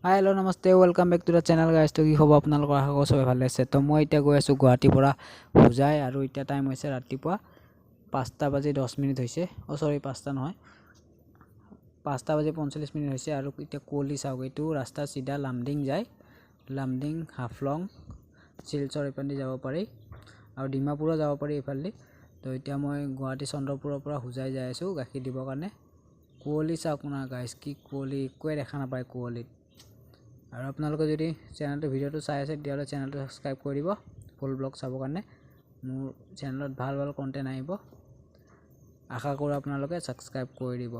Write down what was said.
হাই hello' নমস্তে welcome back to the channel guys. তো কি খবৰ আপোনালোকৰ? আশা কৰোঁ চবে ভালে আছে। তো মই এতিয়া গৈ আছোঁ গুৱাহাটীৰ পৰা হোজাই আৰু এতিয়া টাইম হৈছে ৰাতিপুৱা 5:10 হৈছে। চৰি 5টা নহয়, 5:45 হৈছে। আৰু এতিয়া কুঁৱলী চাওক, এইটো ৰাস্তা চিধা লামডিং যায়, লামডিং হাফলং শিলচৰ এইফালেদি যাব পাৰি আৰু ডিমাপুৰো যাব পাৰি এইফালেদি। তো এতিয়া মই গুৱাহাটী চন্দ্ৰপুৰৰ পৰা হোজাই যাই আছোঁ গাখীৰ দিবৰ কাৰণে। কুঁৱলী চাওক না গাইজ, কি কুঁৱলী, একোৱে দেখা নাপায় কুঁৱলীত। আৰু আপোনালোকে যদি ভিডিঅ'টো চাই আছে তেতিয়াহ'লে চেনেলটো ছাবস্ক্ৰাইব কৰি দিব ফুল ব্লগ চাবৰ কাৰণে। মোৰ চেনেলত ভাল ভাল কণ্টেণ্ট আহিব, আশা কৰোঁ আপোনালোকে ছাবস্ক্ৰাইব কৰি দিব।